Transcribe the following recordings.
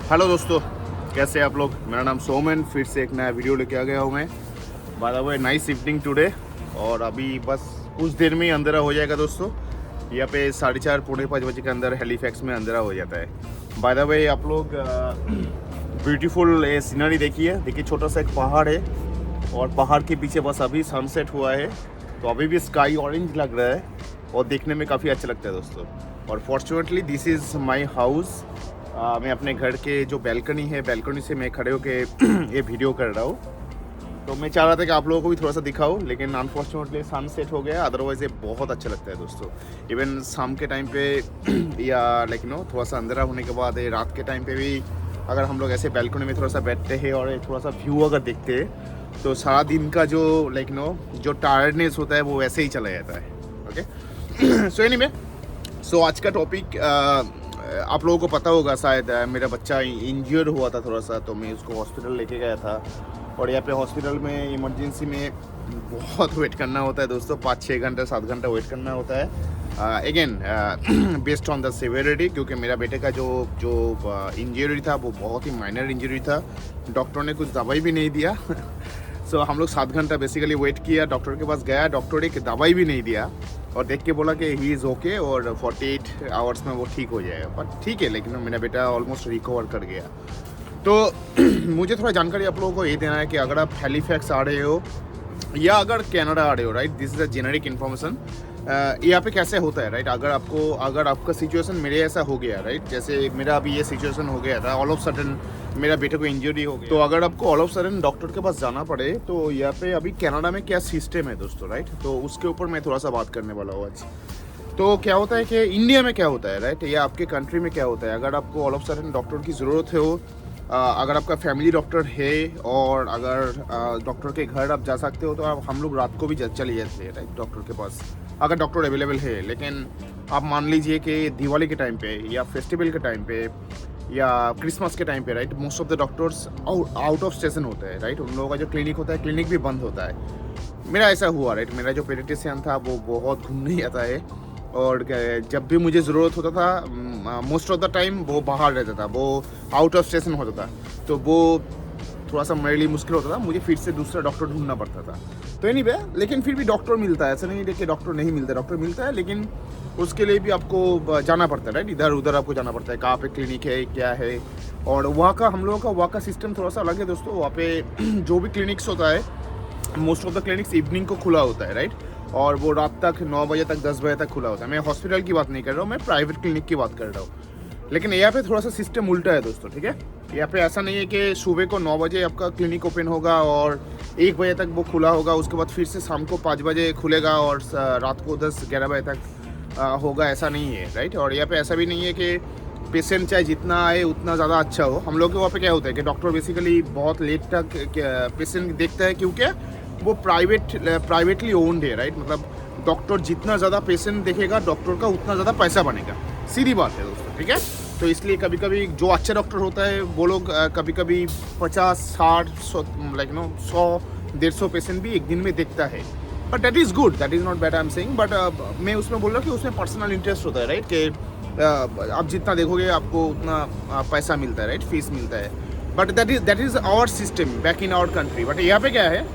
Hello दोस्तों, कैसे हैं आप लोग। मेरा नाम सोमन, फिर से एक नया वीडियो लेके आ गया हूँ मैं। By the way nice evening today. और अभी बस कुछ देर में ही अंधेरा हो जाएगा दोस्तों। यहाँ पे 4:30 पौने 5 बजे के अंदर हैलीफैक्स में अंधेरा हो जाता है। बाय द वे आप लोग ब्यूटीफुल ये सीनरी देखिए छोटा सा एक पहाड़ है और पहाड़ के पीछे बस अभी सनसेट हुआ है, तो अभी भी स्काई ऑरेंज लग रहा है और देखने में काफ़ी अच्छा लगता है दोस्तों। और fortunately this is my house. मैं अपने घर के जो बैल्कनी है, बैल्कनी से मैं खड़े होके ये वीडियो कर रहा हूँ। तो मैं चाह रहा था कि आप लोगों को भी थोड़ा सा दिखाऊँ, लेकिन अनफॉर्चुनेटली सनसेट हो गया। अदरवाइज़ ये बहुत अच्छा लगता है दोस्तों। इवन शाम के टाइम पे या थोड़ा सा अंधेरा होने के बाद रात के टाइम पे भी अगर हम लोग ऐसे बैल्कनी में थोड़ा सा बैठते हैं और थोड़ा सा व्यू अगर देखते हैं तो सारा दिन का जो जो टायर्डनेस होता है वो वैसे ही चला जाता है। ओके सो एनीवे, सो आज का टॉपिक आप लोगों को पता होगा शायद, मेरा बच्चा इंजर्ड हुआ था थोड़ा सा, तो मैं उसको हॉस्पिटल लेके गया था। और यहाँ पे हॉस्पिटल में इमरजेंसी में बहुत वेट करना होता है दोस्तों, 5-6 घंटे 7 घंटा वेट करना होता है। Again based on the severity, क्योंकि मेरा बेटे का जो इंजरी था वो बहुत ही माइनर इंजरी था। डॉक्टर ने कुछ दवाई भी नहीं दिया सो हम लोग 7 घंटा बेसिकली वेट किया। डॉक्टर के पास गया, डॉक्टर ने दवाई भी नहीं दिया और देख के बोला कि ही इज़ ओके और 48 आवर्स में वो ठीक हो जाएगा। बट ठीक है, लेकिन मेरा बेटा ऑलमोस्ट रिकवर कर गया। तो मुझे थोड़ा जानकारी आप लोगों को ये देना है कि अगर आप हैलीफैक्स आ रहे हो या अगर कनाडा आ रहे हो, right, this is a generic information. यहाँ पे कैसे होता है, राइट। अगर आपका सिचुएशन मेरे ऐसा हो गया, राइट, जैसे मेरा अभी ये सिचुएशन हो गया था, ऑल ऑफ सडन मेरा बेटे को इंजरी हो गया, तो अगर आपको ऑल ऑफ सडन डॉक्टर के पास जाना पड़े तो यहाँ पे अभी कनाडा में क्या सिस्टम है दोस्तों, राइट, तो उसके ऊपर मैं थोड़ा सा बात करने वाला हूँ आज। तो क्या होता है कि इंडिया में क्या होता है, राइट, या आपके कंट्री में क्या होता है। अगर आपको ऑल ऑफ सडन डॉक्टर की ज़रूरत हो, अगर आपका फैमिली डॉक्टर है और अगर डॉक्टर के घर आप जा सकते हो, तो हम लोग रात को भी चले जाते हैं, राइट, डॉक्टर के पास अगर डॉक्टर अवेलेबल है। लेकिन आप मान लीजिए कि दिवाली के टाइम पे या फेस्टिवल के टाइम पे या क्रिसमस के टाइम पे, right, most of the doctors out of station होते हैं, राइट। उन लोगों का जो क्लिनिक होता है, क्लिनिक भी बंद होता है। मेरा ऐसा हुआ, राइट। मेरा जो पेडियाट्रिशियन था वो बहुत घूमने आता है और जब भी मुझे ज़रूरत होता था, मोस्ट ऑफ द टाइम वो बाहर रहता था, वो आउट ऑफ स्टेशन होता था, तो वो थोड़ा सा मेरे लिए मुश्किल होता था, मुझे फिर से दूसरा डॉक्टर ढूंढना पड़ता था। तो एनीवे, लेकिन फिर भी डॉक्टर मिलता है, ऐसा नहीं है कि डॉक्टर नहीं मिलता, डॉक्टर मिलता है, लेकिन उसके लिए भी आपको जाना पड़ता है, राइट। इधर उधर आपको जाना पड़ता है, कहाँ पे क्लिनिक है, क्या है। और वहाँ का हम लोगों का वहाँ का सिस्टम थोड़ा सा अलग है दोस्तों। वहाँ पे जो भी क्लिनिक्स होता है, most of the clinics evening को खुला होता है, राइट, और वो रात तक 9 बजे तक 10 बजे तक खुला होता है। मैं हॉस्पिटल की बात नहीं कर रहा हूँ, मैं प्राइवेट क्लिनिक की बात कर रहा हूँ। लेकिन यहाँ पे थोड़ा सा सिस्टम उल्टा है दोस्तों, ठीक है। यहाँ पे ऐसा नहीं है कि सुबह को 9 बजे आपका क्लिनिक ओपन होगा और 1 बजे तक वो खुला होगा, उसके बाद फिर से शाम को 5 बजे खुलेगा और रात को 10-11 बजे तक होगा, ऐसा नहीं है, राइट। और यहाँ पे ऐसा भी नहीं है कि पेशेंट चाहे जितना आए उतना ज़्यादा अच्छा हो। हम लोग के वहाँ पे क्या होता है कि डॉक्टर बेसिकली बहुत लेट तक पेशेंट देखता है, क्योंकि वो प्राइवेटली ओन्ड है, राइट। मतलब डॉक्टर जितना ज़्यादा पेशेंट देखेगा, डॉक्टर का उतना ज़्यादा पैसा बनेगा, सीधी बात है दोस्तों, ठीक है। तो इसलिए कभी कभी जो अच्छा डॉक्टर होता है वो लोग कभी कभी 50-60-100-150 पेशेंट भी एक दिन में देखता है। But that is good, that is not bad, I am saying. But मैं उसमें बोल रहा हूँ कि उसमें पर्सनल इंटरेस्ट होता है, राइट, कि आप जितना देखोगे आपको उतना पैसा मिलता है, राइट, फीस मिलता है। But that is our system back in our country. But यहाँ पे क्या है,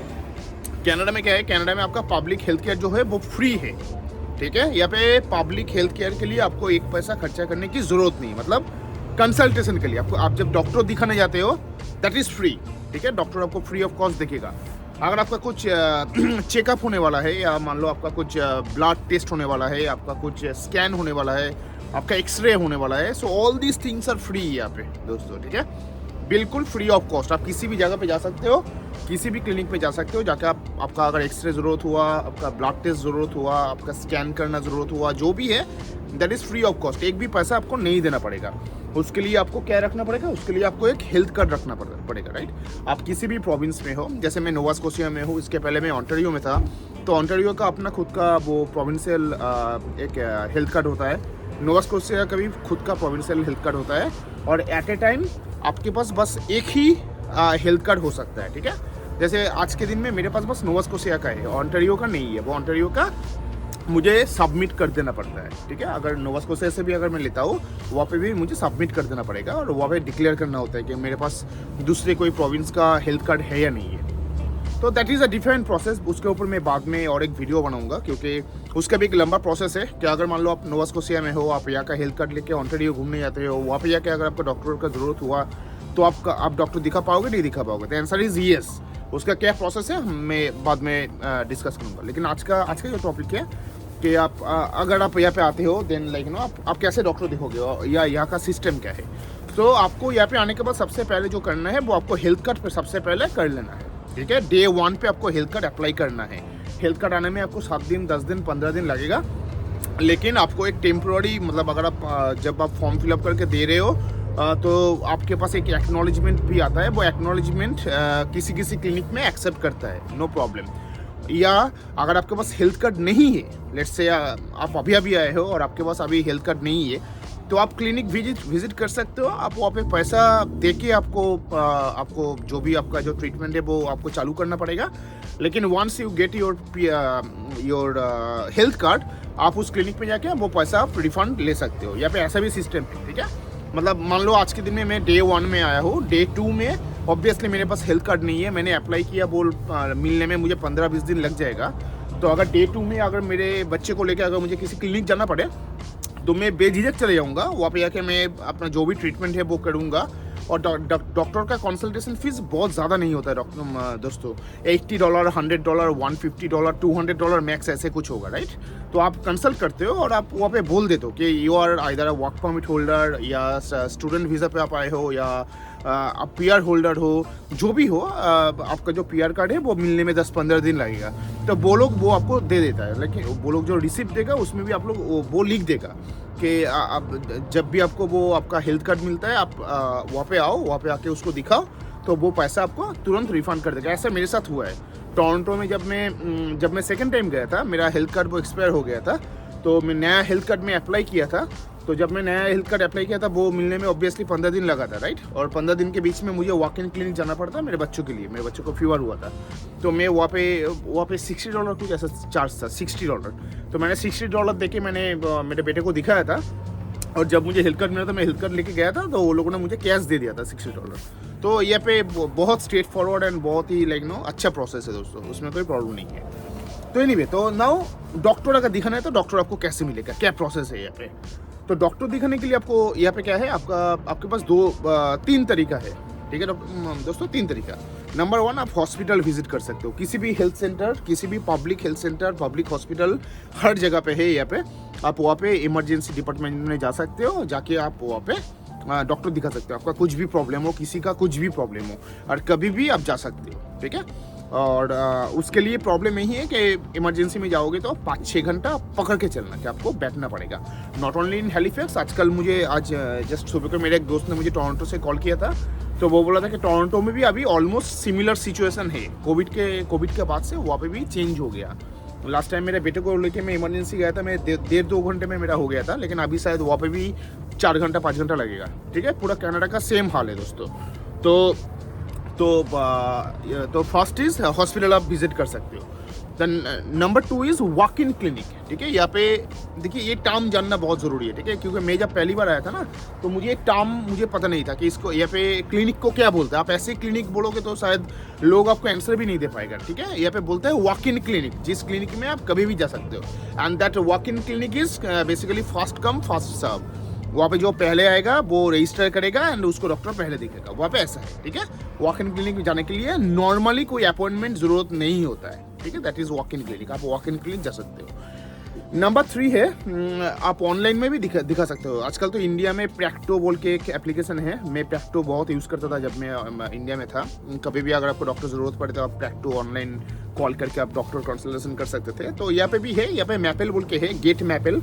कनाडा में क्या है, कनाडा में आपका पब्लिक हेल्थ केयर जो है वो फ्री है, ठीक है। यहाँ पे पब्लिक हेल्थ केयर के लिए आपको एक पैसा खर्चा करने की ज़रूरत नहीं। मतलब कंसल्टेशन के लिए आपको, आप जब डॉक्टर दिखाने जाते हो, दैट इज़ फ्री, ठीक है। डॉक्टर आपको फ्री ऑफ कॉस्ट देखेगा। अगर आपका कुछ चेकअप होने वाला है, या मान लो आपका कुछ ब्लड टेस्ट होने वाला है, आपका कुछ स्कैन होने वाला है, आपका एक्सरे होने वाला है, so all these things are free यहाँ पे दोस्तों, ठीक है। बिल्कुल फ्री ऑफ कॉस्ट। आप किसी भी जगह पे जा सकते हो, किसी भी क्लिनिक पे जा सकते हो, जाके आपका अगर एक्सरे ज़रूरत हुआ, आपका ब्लड टेस्ट ज़रूरत हुआ, आपका स्कैन करना ज़रूरत हुआ, जो भी है, that is free of cost. एक भी पैसा आपको नहीं देना पड़ेगा। उसके लिए आपको क्या रखना पड़ेगा, उसके लिए आपको एक हेल्थ कार्ड रखना पड़ेगा, राइट। आप किसी भी प्रोविंस में हो, जैसे मैं नोवा स्कोशिया में हूँ, इसके पहले मैं ऑन्टारियो में था, तो ऑन्टारियो का अपना खुद का वो प्रोविंशियल एक हेल्थ कार्ड होता है। नोवा स्कोशिया का भी खुद का प्रोविंशियल हेल्थ कार्ड होता है, और एट ए टाइम आपके पास बस एक ही हेल्थ कार्ड हो सकता है, ठीक है। जैसे आज के दिन में मेरे पास बस नोवा स्कोशिया का है, ऑन्टारियो का नहीं है। वो ऑन्टारियो का मुझे सबमिट कर देना पड़ता है, ठीक है। अगर नोवा स्कोशिया से भी अगर मैं लेता हूँ वहाँ पे भी मुझे सबमिट कर देना पड़ेगा और वहाँ पे डिक्लेयर करना होता है कि मेरे पास दूसरे कोई प्रोविंस का हेल्थ कार्ड है या नहीं है। तो that is a different process, उसके ऊपर मैं बाद में और एक वीडियो बनाऊंगा, क्योंकि उसका भी एक लंबा प्रोसेस है कि अगर मान लो आप नोवा स्कोशिया में हो, आप यहाँ का हेल्थ कार्ड लेके ऑन्टारियो घूमने जाते हो, वहाँ पे जाके अगर आपको डॉक्टर का ज़रूरत हुआ तो आप डॉक्टर दिखा पाओगे, नहीं दिखा पाओगे? तो आंसर इज़ येस। उसका क्या प्रोसेस है मैं बाद में डिस्कस करूँगा। लेकिन आज का जो टॉपिक है कि आप अगर आप यहाँ पे आते हो देन लाइक नो आप कैसे डॉक्टर दिखोगे या यहाँ का सिस्टम क्या है। तो आपको यहाँ पे आने के बाद सबसे पहले जो करना है वो आपको हेल्थ कार्ड पे सबसे पहले कर लेना है, ठीक है। डे 1 पे आपको हेल्थ कार्ड अप्लाई करना है। हेल्थ कार्ड आने में आपको 7 दिन 10 दिन 15 दिन लगेगा, लेकिन आपको एक टेम्प्रोरी मतलब अगर आप जब आप फॉर्म फिलअप करके दे रहे हो तो आपके पास एक एक्नॉलेजमेंट भी आता है। वो एक्नॉलेजमेंट किसी क्लिनिक में एक्सेप्ट करता है, नो प्रॉब्लम। या अगर आपके पास हेल्थ कार्ड नहीं है, लेट्स से आप अभी आए हो और आपके पास अभी हेल्थ कार्ड नहीं है, तो आप क्लिनिक विजिट कर सकते हो। आप वहाँ पे पैसा दे के आपको जो भी आपका जो ट्रीटमेंट है वो आपको चालू करना पड़ेगा। लेकिन once you get your health card, आप उस क्लिनिक में जाके वो पैसा आप रिफंड ले सकते हो। यहाँ पे ऐसा भी सिस्टम है, ठीक है। मतलब मान लो आज के दिन में मैं डे 1 में आया हूँ, डे 2 में ऑब्वियसली मेरे पास हेल्थ कार्ड नहीं है, मैंने अप्लाई किया, मिलने में मुझे 15-20 दिन लग जाएगा। तो अगर डे 2 में अगर मेरे बच्चे को लेकर अगर मुझे किसी क्लिनिक जाना पड़े तो मैं बेझिझक चले जाऊँगा, वहाँ पे जाके मैं अपना जो भी ट्रीटमेंट है वो करूँगा। और डॉक्टर का कंसल्टेशन फीस बहुत ज़्यादा नहीं होता है दोस्तों, $80, $100, $150, $200 मैक्स ऐसे कुछ होगा, राइट। तो आप कंसल्ट करते हो और आप वहाँ पे बोल देते हो कि you are either a work permit holder या स्टूडेंट वीज़ा पे आप आए हो या आप PR होल्डर हो, जो भी हो, आपका जो PR कार्ड है वो मिलने में 10-15 दिन लगेगा। तो वो लोग वो आपको दे देता है, लेकिन वो लोग जो रिसिप्ट देगा उसमें भी आप लोग वो लिख देगा कि आप जब भी आपको वो आपका हेल्थ कार्ड मिलता है आप वहाँ पे आओ, वहाँ पे आके उसको दिखाओ, तो वो पैसा आपको तुरंत रिफंड कर देगा। ऐसा मेरे साथ हुआ है टोरंटो में। जब मैं सेकंड टाइम गया था, मेरा हेल्थ कार्ड वो एक्सपायर हो गया था, तो मैं नया हेल्थ कार्ड में अप्लाई किया था। तो जब मैं नया हेल्थ कार्ड अप्लाई किया था वो मिलने में ऑब्वियसली 15 दिन लगा था, राइट। और 15 दिन के बीच में मुझे वॉक इन क्लिनिक जाना पड़ता मेरे बच्चों के लिए, मेरे बच्चों को फीवर हुआ था। तो मैं वहाँ पे $60 कुछ ऐसा चार्ज था, $60। तो मैंने $60 दे के मैंने मेरे बेटे को दिखाया था। और जब मुझे हेल्थ कार्ड मिला था, मैं हेल्थ कार्ड लेके गया था, तो वो लोगों ने मुझे कैश दे दिया था $60। तो ये पे बहुत स्ट्रेट फॉरवर्ड एंड बहुत ही लाइक नो अच्छा प्रोसेस है दोस्तों, उसमें कोई प्रॉब्लम नहीं है। तो एनीवे, तो नाउ डॉक्टर अगर दिखाना है तो डॉक्टर आपको कैसे मिलेगा, क्या प्रोसेस है यहाँ पे। तो डॉक्टर दिखाने के लिए आपको यहाँ पे क्या है, आपके पास 3 तरीका है, ठीक है दोस्तों, 3 तरीका। नंबर 1, आप हॉस्पिटल विजिट कर सकते हो, किसी भी हेल्थ सेंटर, किसी भी public health centre, public hospital, हर जगह पे है यहाँ पे। आप वहाँ पे इमरजेंसी डिपार्टमेंट में जा सकते हो, जाके आप वहाँ पे डॉक्टर दिखा सकते हो। आपका कुछ भी प्रॉब्लम हो, किसी का कुछ भी प्रॉब्लम हो, और कभी भी आप जा सकते हो, ठीक है। और उसके लिए प्रॉब्लम यही है कि इमरजेंसी में जाओगे तो 5-6 घंटा पकड़ के चलना, कि आपको बैठना पड़ेगा। नॉट ओनली इन हैलिफैक्स, आजकल मुझे आज जस्ट सुबह को मेरे एक दोस्त ने मुझे टोरंटो से कॉल किया था, तो वो बोला था कि टोरंटो में भी अभी ऑलमोस्ट सिमिलर सिचुएशन है। कोविड के बाद से वहाँ पे भी चेंज हो गया। लास्ट टाइम मेरे बेटे को लेके मैं इमरजेंसी गया था, मैं 1.5-2 घंटे में मेरा हो गया था, लेकिन अभी शायद वहाँ पे भी 4 घंटा 5 घंटा लगेगा, ठीक है। पूरा कनाडा का सेम हाल है दोस्तों। तो फर्स्ट इज हॉस्पिटल आप विजिट कर सकते हो। Then number 2 is walk in clinic, ठीक है। यहाँ पे देखिए, ये टर्म जानना बहुत ज़रूरी है, ठीक है, क्योंकि मैं जब पहली बार आया था ना, तो मुझे टर्म पता नहीं था कि इसको यहाँ पे क्लिनिक को क्या बोलते हैं। आप ऐसे क्लिनिक बोलोगे तो शायद लोग आपको आंसर भी नहीं दे पाएगा, ठीक है। यहाँ पे बोलते हैं वॉक इन क्लिनिक, जिस क्लिनिक में आप कभी भी जा सकते हो। And that walk in clinic is basically fast come fast serve. वहाँ पे जो पहले आएगा वो रजिस्टर करेगा एंड उसको डॉक्टर पहले दिखेगा, वहाँ पे ऐसा है, ठीक है। वॉक इन क्लिनिक में जाने के लिए नॉर्मली कोई अपॉइंटमेंट ज़रूरत नहीं होता है, ठीक है। That is walk in clinic, आप वॉक इन क्लिनिक जा सकते हो। नंबर 3 है, आप ऑनलाइन में भी दिखा सकते हो। आजकल तो इंडिया में प्रैक्टो बोल के एक एप्लीकेशन है, मैं प्रैक्टो बहुत यूज़ करता था जब मैं इंडिया में था। कभी भी अगर आपको डॉक्टर ज़रूरत पड़े तो आप प्रैक्टो ऑनलाइन कॉल करके आप डॉक्टर कंसल्टेशन कर सकते थे। तो यहाँ पे भी है, यहाँ पे मैपल बोल के है, गेट मैपल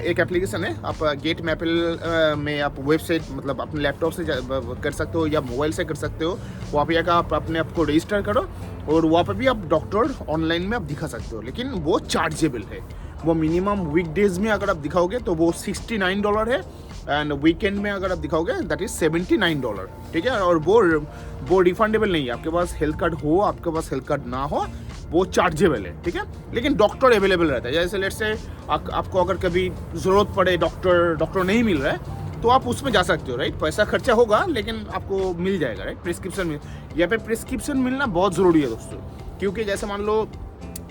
एक एप्लीकेशन है। आप गेट मैपल में आप वेबसाइट मतलब अपने लैपटॉप से कर सकते हो या मोबाइल से कर सकते हो। वहाँ पे आप अपने आप को रजिस्टर करो और वहाँ पे भी आप डॉक्टर ऑनलाइन में आप दिखा सकते हो, लेकिन वो चार्जेबल है। वो मिनिमम वीकडेज में अगर आप दिखाओगे तो वो $69 है, एंड वीकेंड में अगर आप दिखाओगे दैट इज $79, ठीक है। और वो रिफंडेबल नहीं है। आपके पास हेल्थ कार्ड हो, आपके पास हेल्थ कार्ड ना हो, वो चार्जेबल है, ठीक है। लेकिन डॉक्टर अवेलेबल रहता है, जैसे लेट्स से आपको अगर कभी ज़रूरत पड़े, डॉक्टर नहीं मिल रहा है तो आप उसमें जा सकते हो, राइट। पैसा खर्चा होगा लेकिन आपको मिल जाएगा, राइट। प्रिस्क्रिप्शन में यहाँ पे प्रिस्क्रिप्शन मिलना बहुत ज़रूरी है दोस्तों, क्योंकि जैसे मान लो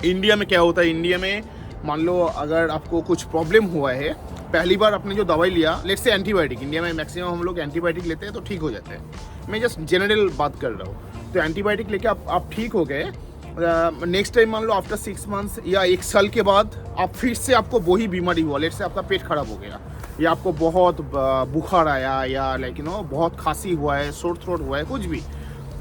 इंडिया में क्या होता है, इंडिया में मान लो अगर आपको कुछ प्रॉब्लम हुआ है, पहली बार आपने जो दवाई लिया, लेट्स से एंटीबायोटिक, इंडिया में मैक्सिमम हम लोग एंटीबायोटिक लेते हैं तो ठीक हो जाते हैं, मैं जस्ट जनरल बात कर रहा हूँ। तो एंटीबायोटिक लेके आप ठीक हो गए, नेक्स्ट टाइम मान लो आफ्टर 6 मंथ्स या 1 साल के बाद आप फिर से आपको वही बीमारी हुआ, लेट्स से आपका पेट खराब हो गया या आपको बहुत बुखार आया या लाइक बहुत खांसी हुआ है, सोर थ्रोट हुआ है, कुछ भी,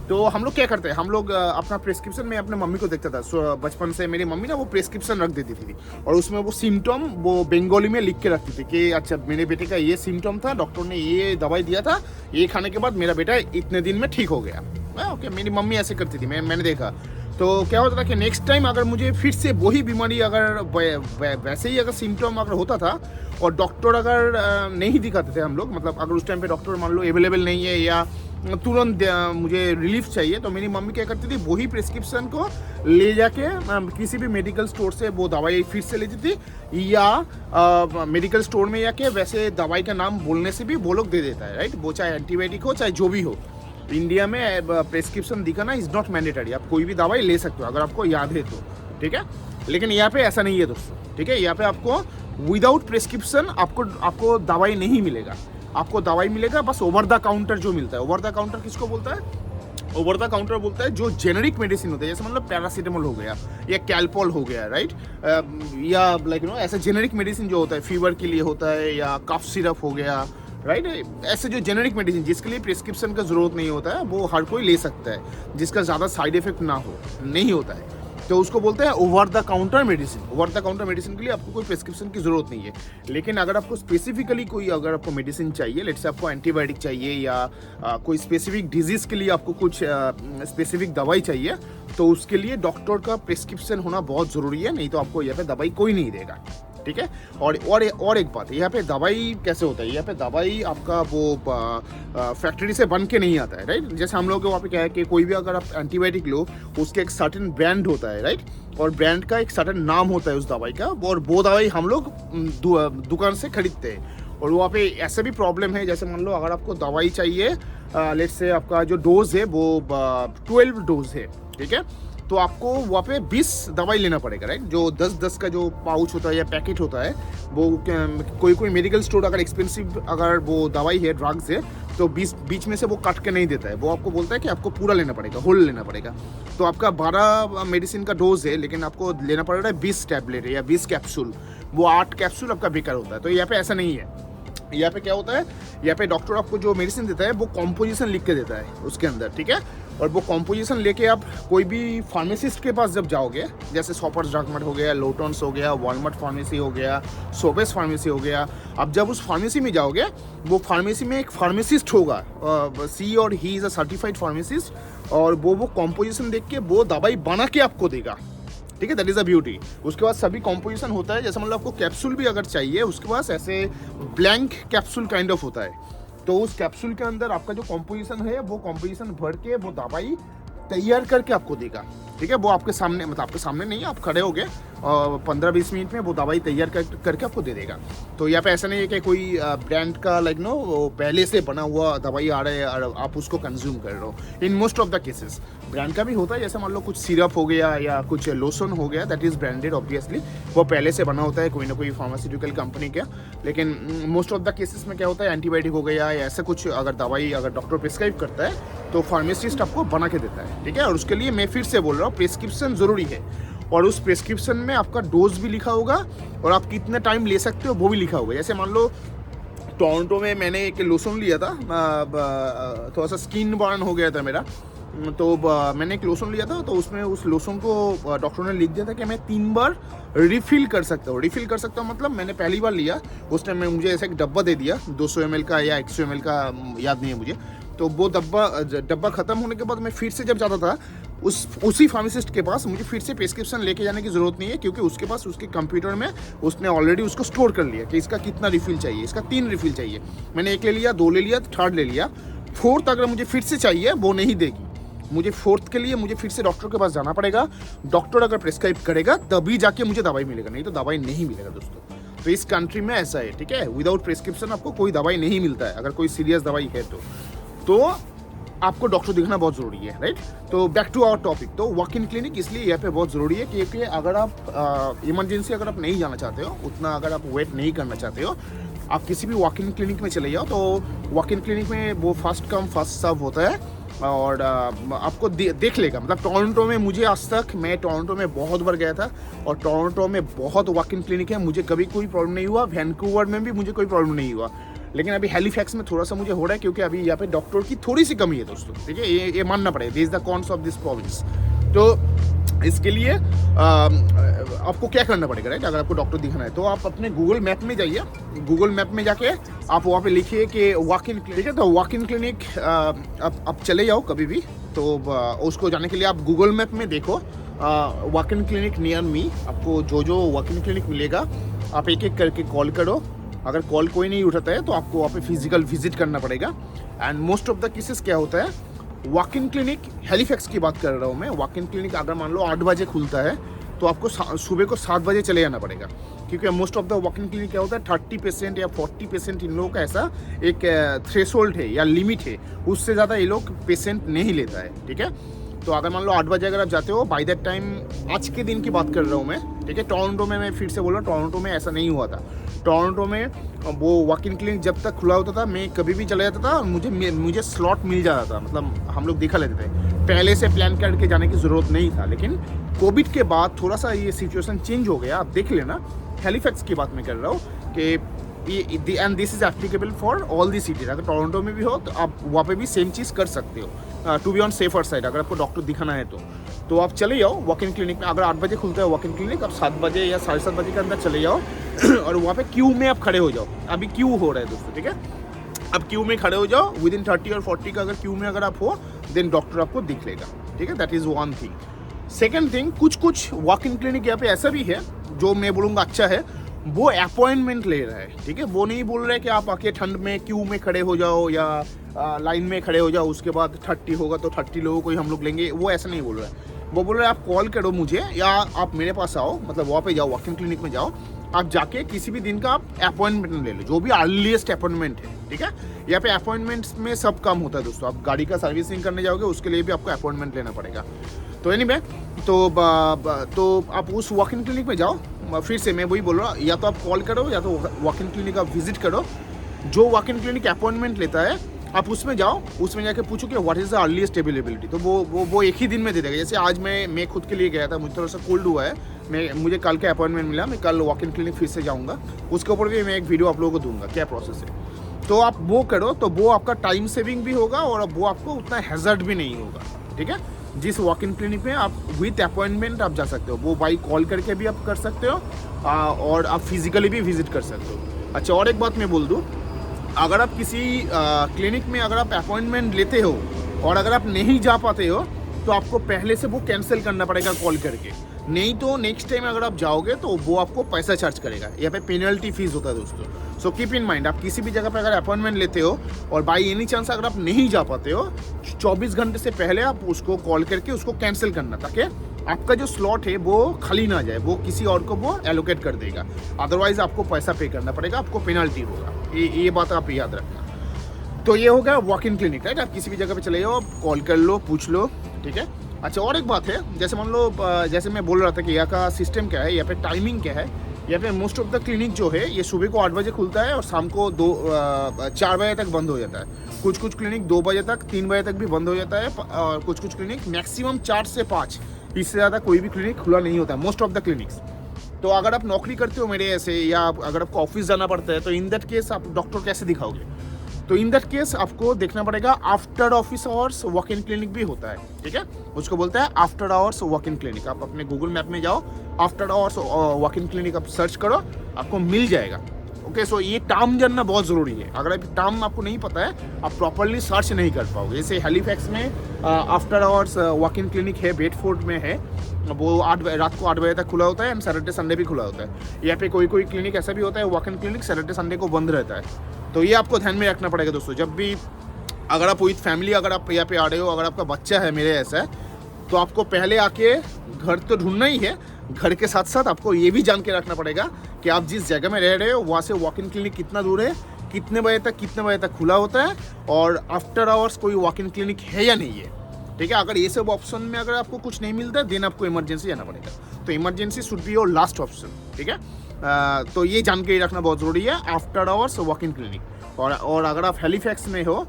तो हम लोग क्या करते हैं, हम लोग अपना प्रिस्क्रिप्शन में अपने मम्मी को देखता था। बचपन से मेरी मम्मी ना वो प्रिस्क्रिप्शन रख देती थी और उसमें वो सिम्टम वो बंगाली में लिख के रखती थी कि अच्छा मेरे बेटे का ये सिम्टम था, डॉक्टर ने ये दवाई दिया था, ये खाने के बाद मेरा बेटा इतने दिन में ठीक हो गया। ओके, मेरी मम्मी ऐसे करती थी, मैंने देखा। तो क्या होता था कि नेक्स्ट टाइम अगर मुझे फिर से वही बीमारी अगर वैसे ही अगर सिम्टम अगर होता था और डॉक्टर अगर नहीं दिखाते थे हम लोग, मतलब अगर उस टाइम पे डॉक्टर मान लो अवेलेबल नहीं है या तुरंत मुझे रिलीफ चाहिए, तो मेरी मम्मी क्या करती थी, वही प्रिस्क्रिप्शन को ले जाके किसी भी मेडिकल स्टोर से वो दवाई फिर से लेती थी या मेडिकल स्टोर में जाके वैसे दवाई का नाम बोलने से भी वो लोग दे देता है, राइट। वो चाहे एंटीबायोटिक हो चाहे जो भी हो, इंडिया में प्रिस्क्रिप्शन दिखाना इज़ नॉट मैंडेटरी, आप कोई भी दवाई ले सकते हो अगर आपको याद है तो, ठीक है। लेकिन यहाँ पे ऐसा नहीं है दोस्तों, ठीक है। यहाँ पे आपको विदाउट प्रिस्क्रिप्शन आपको दवाई नहीं मिलेगा, आपको दवाई मिलेगा बस ओवर द काउंटर जो मिलता है। ओवर द काउंटर किसको बोलता है, ओवर द काउंटर बोलता है जो जेनरिक मेडिसिन होता है, जैसे मतलब पैरासीटामोल हो गया या कैल्पोल हो गया, राइट, या लाइक ऐसा जेनरिक मेडिसिन जो होता है फीवर के लिए होता है, या कफ सिरप हो गया, राइट। ऐसे जो जेनरिक मेडिसिन जिसके लिए प्रिस्क्रिप्शन का ज़रूरत नहीं होता है, वो हर कोई ले सकता है, जिसका ज़्यादा साइड इफेक्ट ना हो, नहीं होता है, तो उसको बोलते हैं over the counter medicine. Over the counter medicine के लिए आपको कोई प्रिस्क्रिप्शन की ज़रूरत नहीं है। लेकिन अगर आपको स्पेसिफिकली कोई अगर आपको मेडिसिन चाहिए, लेट्स से आपको एंटीबायोटिक चाहिए या कोई स्पेसिफिक डिजीज़ के लिए आपको कुछ स्पेसिफिक दवाई चाहिए, तो उसके लिए डॉक्टर का प्रिस्क्रिप्शन होना बहुत ज़रूरी है, नहीं तो आपको यहाँ पे दवाई कोई नहीं देगा, ठीक है। और एक बात है, यहाँ पे दवाई कैसे होता है, यहाँ पे दवाई आपका वो फैक्ट्री से बन के नहीं आता है, राइट। जैसे हम लोग के वहाँ पे क्या है कि कोई भी अगर आप एंटीबायोटिक लो, उसके एक सर्टेन ब्रांड होता है, राइट, और ब्रांड का एक सर्टेन नाम होता है उस दवाई का, और वो दवाई हम लोग दुकान से खरीदते हैं। और वहाँ पे ऐसे भी प्रॉब्लम है, जैसे मान लो अगर आपको दवाई चाहिए, लेट्स से आपका जो डोज है वो 12 डोज है, ठीक है, तो आपको वहाँ पे 20 दवाई लेना पड़ेगा, राइट। जो 10-10 का जो पाउच होता है या पैकेट होता है, वो कोई मेडिकल स्टोर अगर एक्सपेंसिव अगर वो दवाई है, ड्रग्स है, तो बीच में से वो काट के नहीं देता है, वो आपको बोलता है कि आपको पूरा लेना पड़ेगा, होल लेना पड़ेगा। तो आपका 12 मेडिसिन का डोज है, लेकिन आपको लेना पड़ रहा है 20 टैबलेट या 20 कैप्सूल, वो 8 कैप्सूल आपका बेकार होता है। तो यहाँ पे ऐसा नहीं है, यहाँ पे क्या होता है, यहाँ पे डॉक्टर आपको जो मेडिसिन देता है वो कॉम्पोजिशन लिख के देता है उसके अंदर, ठीक है। और वो कॉम्पोजिशन लेके आप कोई भी फार्मेसिस्ट के पास जब जाओगे, जैसे शॉपर्स ड्रग मार्ट हो गया, लोटन्स हो गया, वॉलमार्ट फार्मेसी हो गया, सोबेस फार्मेसी हो गया, अब जब उस फार्मेसी में जाओगे, वो फार्मेसी में एक फार्मेसिस्ट होगा, सी और he is a certified pharmacist, और वो कॉम्पोजिशन देख के वो दवाई बना के आपको देगा, ठीक है। That is a beauty. उसके बाद सभी कॉम्पोजिशन होता है, जैसे मतलब आपको कैप्सूल भी अगर चाहिए, उसके पास ऐसे ब्लैंक कैप्सूल काइंड ऑफ होता है, तो उस कैप्सूल के अंदर आपका जो कॉम्पोजिशन है वो कॉम्पोजिशन भर के वो दवाई तैयार करके आपको देगा, ठीक है। वो आपके सामने, मतलब आपके सामने नहीं, आप खड़े हो गए और 15-20 मिनट में वो दवाई तैयार करके आपको दे देगा। तो यहाँ पे ऐसा नहीं है कि कोई ब्रांड का लाइक वो पहले से बना हुआ दवाई आ रहा है और आप उसको कंज्यूम कर रहे हो। In most of the cases brand का भी होता है, जैसे मान लो कुछ सिरप हो गया या कुछ लोशन हो गया, दैट इज़ ब्रांडेड ऑब्वियसली, वो पहले से बना होता है कोई ना कोई फार्मास्यूटिकल कंपनी का। लेकिन मोस्ट ऑफ द केसेस में क्या होता है, एंटीबायोटिक हो गया या ऐसा कुछ अगर दवाई अगर डॉक्टर प्रिस्क्राइब करता है तो फार्मासिस्ट आपको बना के देता है, ठीक है। और उसके लिए मैं फिर से बोल रहा हूँ, प्रिस्क्रिप्शन ज़रूरी है, और उस प्रिस्क्रिप्शन में आपका डोज भी लिखा होगा और आप कितना टाइम ले सकते हो वो भी लिखा होगा। जैसे मान लो टोरंटो में मैंने एक लोशन लिया था, थोड़ा सा स्किन बर्न हो गया था मेरा, तो मैंने एक लोशन लिया था, तो उसमें उस लोशन को डॉक्टर ने लिख दिया था कि मैं 3 बार रिफ़िल कर सकता हूँ। रिफ़िल कर सकता हूँ मतलब मैंने पहली बार लिया उस टाइम में मुझे ऐसा एक डब्बा दे दिया 200 ml का या 100 ml का, याद नहीं है मुझे। तो वो डब्बा ख़त्म होने के बाद मैं फिर से जब जाता था उसी फार्मासिस्ट के पास, मुझे फिर से प्रिस्क्रिप्शन लेके जाने की ज़रूरत नहीं है, क्योंकि उसके पास उसके कंप्यूटर में उसने ऑलरेडी उसको स्टोर कर लिया कि इसका कितना रिफ़िल चाहिए, इसका 3 रिफ़िल चाहिए। मैंने 1 ले लिया, 2 ले लिया, 3rd ले लिया, 4th अगर मुझे फिर से चाहिए वो नहीं देगी, मुझे 4th के लिए मुझे फिर से डॉक्टर के पास जाना पड़ेगा। डॉक्टर अगर प्रिस्क्राइब करेगा तभी जाके मुझे दवाई मिलेगा, नहीं तो दवाई नहीं मिलेगा दोस्तों। तो इस कंट्री में ऐसा है, ठीक है, विदाउट प्रिस्क्रिप्शन आपको कोई दवाई नहीं मिलता है। अगर कोई सीरियस दवाई है तो आपको डॉक्टर दिखाना बहुत ज़रूरी है, राइट। तो बैक टू आवर टॉपिक, तो वॉक इन क्लिनिक इसलिए यहाँ पे बहुत ज़रूरी है क्योंकि अगर आप इमरजेंसी अगर आप नहीं जाना चाहते हो, उतना अगर आप वेट नहीं करना चाहते हो, आप किसी भी वॉक इन क्लिनिक में चले जाओ। तो वॉक इन क्लिनिक में वो फर्स्ट कम फर्स्ट सर्व होता है और आपको देख लेगा। मतलब टोरंटो में मुझे आज तक, मैं टोरंटो में बहुत बार गया था और टोरंटो में बहुत वॉक इन क्लिनिक है, मुझे कभी कोई प्रॉब्लम नहीं हुआ। वैंकूवर में भी मुझे कोई प्रॉब्लम नहीं हुआ, लेकिन अभी हैलिफैक्स में थोड़ा सा मुझे हो रहा है क्योंकि अभी यहाँ पे डॉक्टर की थोड़ी सी कमी है दोस्तों, ठीक है, ये मानना पड़ेगा। This is the cons of this province. तो इसके लिए आपको क्या करना पड़ेगा, राइट। अगर आपको डॉक्टर दिखाना है तो आप अपने गूगल मैप में जाइए। गूगल मैप में जाके आप वहाँ पे लिखिए कि वॉक इन क्लिनिक है, तो वॉक इन क्लिनिक आप चले जाओ कभी भी। तो उसको जाने के लिए आप गूगल मैप में देखो walk in clinic near me. आपको जो वॉक इन क्लिनिक मिलेगा आप एक एक करके कॉल करो। अगर कॉल कोई नहीं उठाता है तो आपको वहाँ पे फिजिकल विजिट करना पड़ेगा। And most of the cases क्या होता है, वॉक इन क्लिनिक, हैलिफैक्स की बात कर रहा हूँ मैं, वॉक इन क्लिनिक अगर मान लो 8 बजे खुलता है तो आपको सुबह को 7 बजे चले जाना पड़ेगा। क्योंकि most of the walk in clinic क्या होता है, 30% या 40% इन लोगों का ऐसा एक थ्रेशोल्ड है या लिमिट है, उससे ज़्यादा ये लोग पेशेंट नहीं लेता है, ठीक है। तो अगर मान लो 8 बजे अगर आप जाते हो, बाय दैट टाइम, आज के दिन की बात कर रहा हूँ मैं, ठीक है। टोरंटो में मैं फिर से बोल रहा हूँ, टोरंटो में ऐसा नहीं हुआ था। टोरंटो में वो वॉक इन क्लिनिक जब तक खुला होता था मैं कभी भी चला जाता था, मुझे स्लॉट मिल जाता था। मतलब हम लोग दिखा लेते थे, पहले से प्लान करके जाने की ज़रूरत नहीं था। लेकिन कोविड के बाद थोड़ा सा ये सिचुएशन चेंज हो गया। आप देख लेना, हैलिफैक्स की बात मैं कर रहा हूँ कि and this is applicable for all the cities. अगर टोरंटो में भी हो तो आप वहाँ पे भी सेम चीज़ कर सकते हो, to be on safer side. अगर आपको डॉक्टर दिखाना है तो आप चले जाओ वॉक इन क्लिनिक में। अगर 8 बजे खुलता है वॉक इन क्लिनिक, आप 7 बजे या 7:30 बजे के अंदर चले जाओ और वहाँ पे क्यू में आप खड़े हो जाओ। अभी क्यू हो रहा है दोस्तों, ठीक है। अब क्यू में खड़े हो जाओ, विद इन 30 और 40 का अगर क्यू में अगर आप हो, देन डॉक्टर आपको दिख लेगा, ठीक है। That is one thing. Second thing, कुछ वॉक इन क्लिनिक यहाँ पे ऐसा भी है जो मैं बोलूँगा अच्छा है, वो अपॉइंटमेंट ले रहा है, ठीक है। वो नहीं बोल रहा है कि आप आके ठंड में क्यू में खड़े हो जाओ या लाइन में खड़े हो जाओ, उसके बाद 30 होगा तो 30 लोगों को ही हम लोग लेंगे, वो ऐसा नहीं बोल रहा है। वो बोल रहा है आप कॉल करो मुझे या आप मेरे पास आओ, मतलब वहाँ पे जाओ, वॉक इन क्लिनिक में जाओ, आप जाके किसी भी दिन का आप अपॉइंटमेंट ले लो, जो भी अर्लीस्ट अपॉइंटमेंट है, ठीक है। यहाँ पे अपॉइंटमेंट्स में सब काम होता है दोस्तों। आप गाड़ी का सर्विसिंग करने जाओगे उसके लिए भी आपको अपॉइंटमेंट लेना पड़ेगा। तो एनीवे, तो आप उस वॉक इन क्लिनिक में जाओ। फिर से मैं वही बोल रहा हूँ, या तो आप कॉल करो या तो वॉक इन क्लिनिक आप विजिट करो। जो वॉक इन क्लिनिक अपॉइंटमेंट लेता है आप उसमें जाओ, उसमें जाके पूछो कि what is the earliest availability. तो वो एक ही दिन में दे देगा। जैसे आज मैं खुद के लिए गया था, मुझे थोड़ा सा कोल्ड हुआ है, मुझे कल का अपॉइंटमेंट मिला, मैं कल वॉक इन क्लिनिक फिर से जाऊँगा, उसके ऊपर भी मैं एक वीडियो आप लोगों को दूंगा क्या प्रोसेस है। तो आप वो करो, तो वो आपका टाइम सेविंग भी होगा और वो आपको उतना हैज़र्ड भी नहीं होगा, ठीक है। जिस वॉक इन क्लिनिक में आप विथ अपॉइंटमेंट आप जा सकते हो, वो बाई कॉल करके भी आप कर सकते हो और आप फिजिकली भी विजिट कर सकते हो। अच्छा, और एक बात मैं बोल दूँ, अगर आप किसी क्लिनिक में अगर आप अपॉइंटमेंट लेते हो और अगर आप नहीं जा पाते हो तो आपको पहले से वो कैंसिल करना पड़ेगा कॉल करके, नहीं तो नेक्स्ट टाइम अगर आप जाओगे तो वो आपको पैसा चार्ज करेगा। यहाँ पे पेनल्टी फीस होता है दोस्तों। सो कीप इन माइंड, आप किसी भी जगह पे अगर अपॉइंटमेंट लेते हो और बाई एनी चांस अगर आप नहीं जा पाते हो, 24 घंटे से पहले आप उसको कॉल करके उसको कैंसिल करना, ताकि आपका जो स्लॉट है वो खाली ना जाए, वो किसी और को वो एलोकेट कर देगा। अदरवाइज आपको पैसा पे करना पड़ेगा, आपको पेनल्टी होगा। ये बात आप याद रखना। तो ये हो गया वॉक इन क्लिनिक, राइट। आप किसी भी जगह पे चले जाओ, कॉल कर लो, पूछ लो, ठीक है। अच्छा, और एक बात है, जैसे मान लो, जैसे मैं बोल रहा था कि यहाँ का सिस्टम क्या है, यहाँ पे टाइमिंग क्या है। यहाँ पे मोस्ट ऑफ द क्लिनिक जो है ये सुबह को 8 बजे खुलता है और शाम को 4 बजे तक बंद हो जाता है। कुछ क्लिनिक 2 बजे तक, 3 बजे तक भी बंद हो जाता है और कुछ क्लिनिक मैक्सिमम 4 से 5, इससे ज़्यादा कोई भी क्लिनिक खुला नहीं होता है, मोस्ट ऑफ द क्लिनिक्स। तो अगर आप नौकरी करते हो मेरे ऐसे, या अगर आपको ऑफिस जाना पड़ता है, तो इन दैट केस आप डॉक्टर कैसे दिखाओगे? तो इन दैट केस आपको देखना पड़ेगा after office hours walk in clinic भी होता है, ठीक है। उसको बोलते हैं after hours walk in clinic. आप अपने गूगल मैप में जाओ, after hours walk in clinic आप सर्च करो, आपको मिल जाएगा। ओके, सो ये टर्म जानना बहुत ज़रूरी है। अगर टर्म आपको नहीं पता है, आप प्रॉपरली सर्च नहीं कर पाओगे। जैसे हैलिफैक्स में after hours walk in clinic है, बेडफोर्ड में है, वो रात को 8 बजे तक खुला होता है एंड सैटरडे संडे भी खुला होता है। यहाँ पे कोई क्लिनिक ऐसा भी होता है walk in clinic Saturday Sunday को बंद रहता है। तो ये आपको ध्यान में रखना पड़ेगा दोस्तों। जब भी अगर आप विथ फैमिली अगर आप यहाँ पे आ रहे हो, अगर आपका बच्चा है मेरे ऐसा है, तो आपको पहले आके घर तो ढूंढना ही है, घर के साथ साथ आपको ये भी जान के रखना पड़ेगा कि आप जिस जगह में रह रहे हो वहाँ से वॉक इन क्लिनिक कितना दूर है, कितने बजे तक खुला होता है, और आफ्टर आवर्स कोई वॉक इन क्लिनिक है या नहीं है। ठीक है, अगर ये सब ऑप्शन में अगर आपको कुछ नहीं मिलता है देन आपको इमरजेंसी जाना पड़ेगा। तो emergency should be your last option. ठीक है, तो ये जान के रखना बहुत ज़रूरी है, after hours walk in clinic. और अगर आप हैलिफैक्स में हो,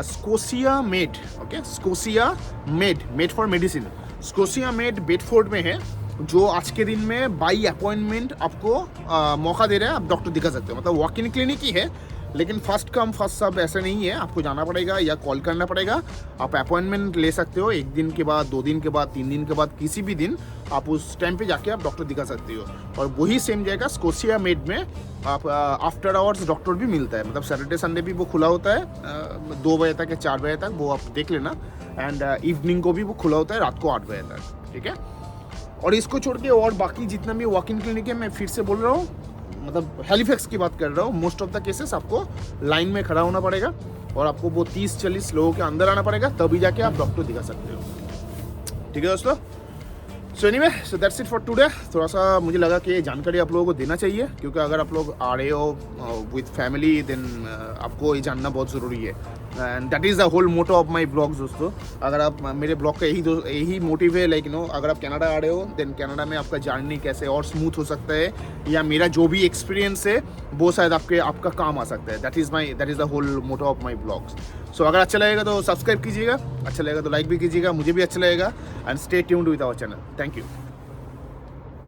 Scotia made, okay, Scotia made for medicine, Scotia made Bedford में है, जो आज के दिन में बाई अपॉइंटमेंट आपको मौका दे रहा है, आप डॉक्टर दिखा सकते हो। मतलब वॉक इन क्लिनिक ही है, लेकिन फर्स्ट कम फर्स्ट सर्व ऐसा नहीं है, आपको जाना पड़ेगा या कॉल करना पड़ेगा। आप अपॉइंटमेंट ले सकते हो 1 दिन के बाद, 2 दिन के बाद, 3 दिन के बाद, किसी भी दिन आप उस टाइम पे जाके आप डॉक्टर दिखा सकते हो। और वही सेम जगह स्कोशिया मेड में आप आफ्टर आवर्स डॉक्टर भी मिलता है। मतलब सैटरडे संडे भी वो खुला होता है 2 बजे तक या 4 बजे तक, वो आप देख लेना। एंड इवनिंग को भी वो खुला होता है रात को 8 बजे तक। ठीक है, और इसको छोड़ के और बाकी जितना भी वॉक इन क्लिनिक है, मैं फिर से बोल रहा हूँ, मतलब हैलिफैक्स की बात कर रहा हूँ, मोस्ट ऑफ द केसेस आपको लाइन में खड़ा होना पड़ेगा और आपको वो 30-40 लोगों के अंदर आना पड़ेगा, तभी जाके आप डॉक्टर दिखा सकते हो। ठीक है दोस्तों, so anyway, so that's it for today. थोड़ा सा मुझे लगा कि ये जानकारी आप लोगों को देना चाहिए, क्योंकि अगर आप लोग आ रहे हो विथ फैमिली देन आपको ये जानना बहुत ज़रूरी है। And that is the whole motto of my blogs दोस्तों। अगर आप मेरे ब्लॉग का यही मोटिव है, लाइक अगर आप कनाडा आ रहे हो देन कनाडा में आपका जर्नी कैसे और स्मूथ हो सकता है, या मेरा जो भी एक्सपीरियंस है वो शायद आपका काम आ सकता है। That is the whole motto of my blogs. So अगर अच्छा लगेगा तो सब्सक्राइब कीजिएगा, अच्छा लगेगा तो लाइक भी कीजिएगा, मुझे भी अच्छा लगेगा। And stay tuned with our channel. Thank you.